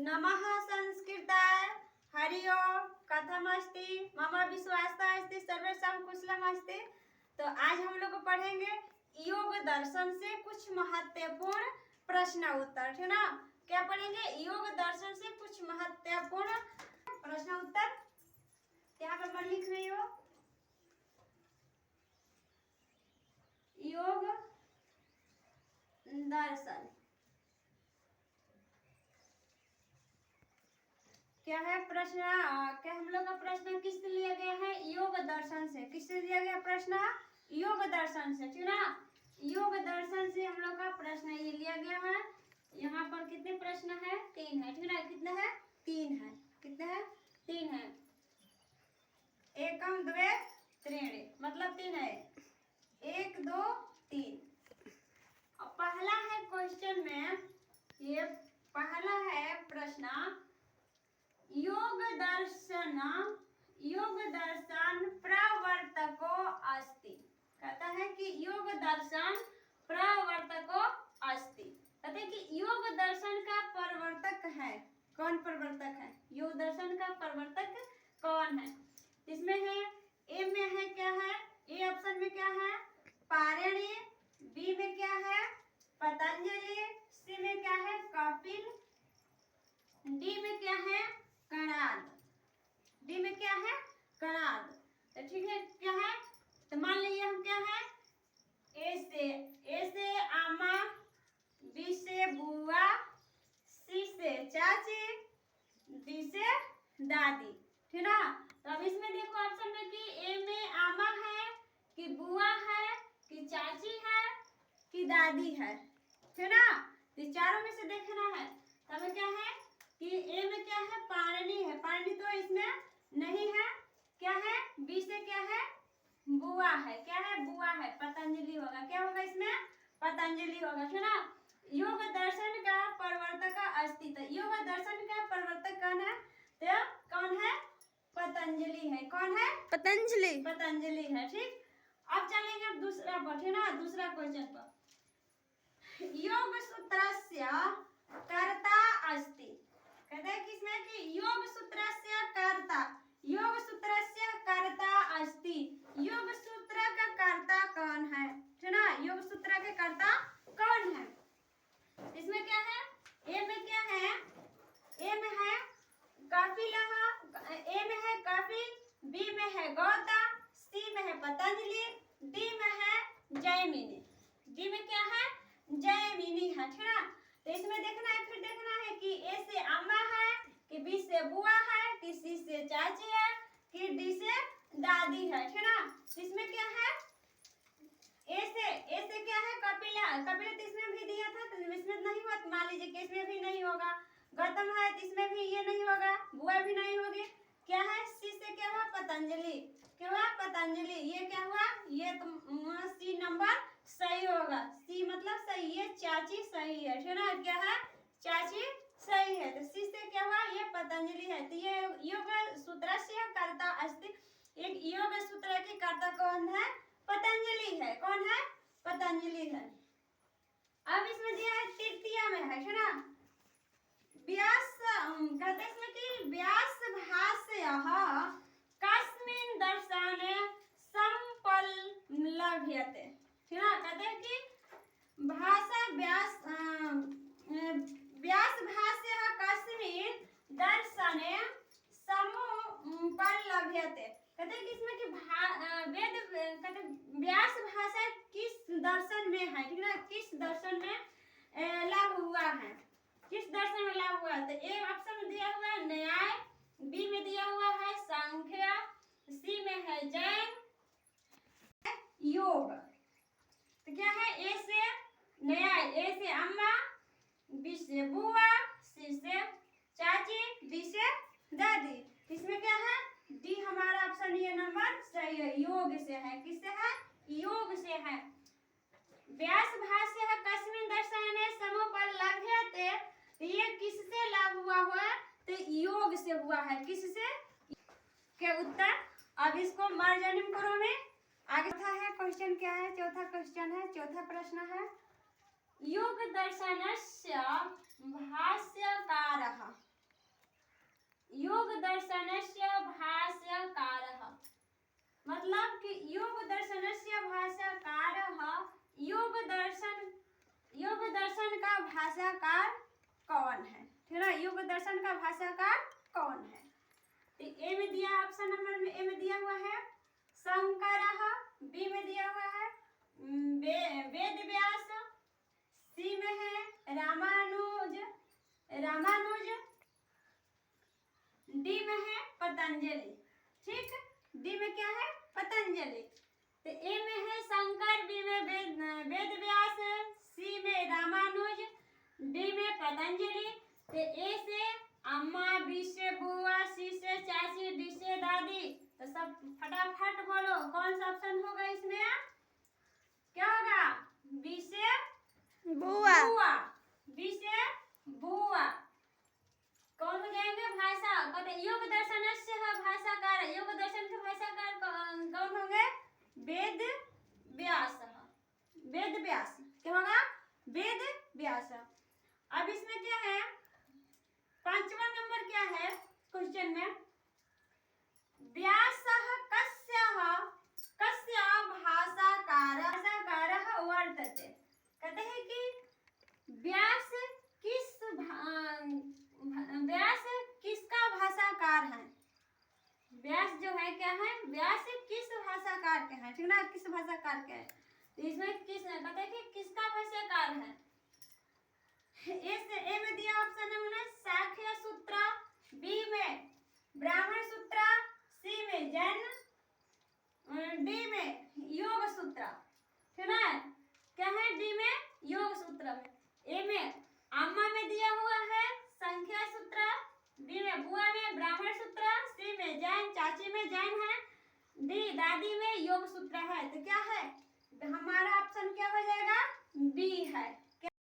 नमः संस्कृताय हरि ओम कथमस्ति मम विश्वासः अस्ति सर्वेषां कुशलमस्ति। तो आज हम लोग पढ़ेंगे योग दर्शन से कुछ महत्वपूर्ण प्रश्न उत्तर, है ना। क्या पढ़ेंगे? योग दर्शन से कुछ महत्वपूर्ण प्रश्न उत्तर। यहाँ पर मैं लिख रही हो योग दर्शन क्या है प्रश्न। क्या हम लोग का प्रश्न किससे लिया गया है? योग दर्शन से। किससे दिया गया प्रश्न? योग दर्शन से, ठीक ना। योग दर्शन से हम लोग का प्रश्न ये लिया गया है। यहाँ पर कितने प्रश्न है? 3 है, ठीक ना। कितने है? 3 है। कितने है? 3 है। एकम द्वे त्रीणि मतलब 3 है। 1 2 3। अब पहला है क्वेश्चन में, ये पहला है प्रश्न, योग दर्शन प्रवर्तको अस्ति। कहता है कि योग दर्शन प्रवर्तको अस्ति। कहते हैं कि योग दर्शन का प्रवर्तक है। कौन प्रवर्तक है? योग दर्शन का प्रवर्तक कौन है? इसमें है ए में है क्या है? ए ऑप्शन में क्या है? पाणिनि। बी में क्या है? पतंजलि। सी में क्या है? कपिल। डी में क्या है? कणाद। डी में क्या है? कणाद। तो ठीक है, क्या है? तो मान लीजिए हम क्या है? ए से आमा, बी से बुआ, सी से चाची, डी से दादी, ठीक ना। तो अब इसमें देखो ऑप्शन में कि ए में आमा है कि बुआ है कि चाची है कि दादी है, ठीक ना। तो चारों में से देखना है। तो हमें क्या है कि ए में क्या है? पाणिनि है। पाणिनि तो इसमें नहीं है। क्या है? बी से क्या है? बुआ है। क्या है? बुआ है। पतंजलि होगा। क्या होगा इसमें? पतंजलि होगा, ठीक ना। योग दर्शन का प्रवर्तक अस्तित्व। योग दर्शन का प्रवर्तक कौन है? तो कौन है? पतंजलि है। कौन है? पतंजलि। पतंजलि है, ठीक। अब चलेंगे अब दूसरा पर, ठीक ना। दूसरा क्वेश्चन पर, योग सूत्रस्य कर्ता अस्ति। कहते हैं किसमें कि योग सूत्रस्य कर्ता। योग सूत्रस्य कर्ता अस्ति। योग सूत्र का कर्ता कौन है? ठीक ना। योग सूत्र के कर्ता कौन है? इसमें क्या है? ए में क्या है? ए में है कपिलः। ए में है कपिल। बी में है गौतम। सी में है पतंजलि। डी में है जैमिनी। डी में क्या है? जैमिनी है, ठीक ना। तो इसमें देखना है, फिर देखना है कि ए से अम्मा है कि बी से बुआ है कि सी से चाची है कि डी से दादी है, ठीक ना। इसमें क्या है? ए से क्या है? कपिला। कपिला तो इसमें भी दिया था, तो इसमें नहीं हुआ। मान लीजिए कि इसमें भी नहीं होगा। गौतम है तो इसमें भी ये नहीं होगा। बुआ भी नहीं होगी। क्या है? सी से क्या हुआ? पतंजलि। क्या हुआ? पतंजलि। ये क्या हुआ? ये तो सी नंबर सही होगा। सी मतलब सही। ये चाची सही है, ठीक ना। क्या है? चाची सही है। तो सी से क्या हुआ? ये पतंजलि है। तो ये योग सूत्र से कर्ता अस्ति। एक योग सूत्र के कर्ता कौन है? पतंजलि है। कौन है? पतंजलि है। अब इसमें दिया है तृतीया में है, ठीक ना। व्यास कहते इसमें कि व्यास भाष्यः कस्मिन् दर्शने संपल्लभ्यते, ठीक ना। कहते हैं कि भाषा व्यास भाष्यः कस्मिन् दर्शने संपल्लभ्यते। कहते हैं कि इसमें कि वेद कहते व्यास भाषा किस दर्शन में है, ठीक ना। किस दर्शन में लागू हुआ है? किस दर्शन में लागू हुआ है? तो ए ऑप्शन में दिया हुआ है न्याय। बी में दिया हुआ है सांख्य। सी में है जैन। योग। तो क्या है? ए से न्याय, ए से अम्मा, बी से बुआ, सी से चाची, डी से दादी। इसमें क्या है? डी हमारा ऑप्शन ये नंबर सही है। योग से है। किससे है? योग से है। व्यास भाष्य कस्मिन् दर्शने समुपलभ्यते। ये किससे लागू हुआ? तो योग से हुआ है। किससे? के उत्तर। अब इसको मार्जनीपुरों में आगे है। क्वेश्चन क्या है? चौथा क्वेश्चन है, चौथा प्रश्न है योग दर्शनस्य भाष्यकारः। का भाषाकार कौन है? ठीक है ना, योग दर्शन का भाषाकार कौन है? तो ए में दिया, ऑप्शन नंबर में ए में दिया हुआ है शंकरः, बी में दिया हुआ है वेद व्यास, सी में है रामानुज, डी में है पतंजलि। ठीक, डी में क्या है? पतंजलि। तो ए में है शंकर, बी में वेद व्यास, सी में रामानुज, डी में पतंजलि। तो ए से अम्मा, बी से बुआ, सी से चाची, डी से दादी। तो सब फटाफट बोलो कौन सा ऑप्शन होगा इसमें? क्या होगा? बी से बुआ, बी से बुआ। कौन हो जाएंगे? भाषा, कहते योग दर्शनस्य भाषाकार, योग दर्शन के भाषाकार कौन होंगे? वेद व्यास, वेद व्यास। क्या होगा? वेद व्यास। अब इसमें क्या है, 5वां नंबर क्या है क्वेश्चन में? व्यासः कस्य भाषाकारः वर्तते। कहते हैं कि व्यास किसका भाषाकार है? व्यास जो है क्या है? व्यास किस भाषाकार के हैं? ठीक ना, किस भाषाकार के हैं? तो इसमें किस कहते हैं कि किसका भाषाकार है? ए में दिया ऑप्शन नंबर शाक्य सूत्र, बी में ब्राह्मण सूत्र, सी में जैन, डी में योग सूत्र। ठीक है, क्या है? डी में योग सूत्र। ए में अम्मा में दिया हुआ है संख्या सूत्र, बी में बुआ में ब्राह्मण सूत्र, सी में जैन, चाची में जैन है, डी दादी में योग सूत्र है। तो क्या है? तो हमारा ऑप्शन क्या हो जाएगा? बी है।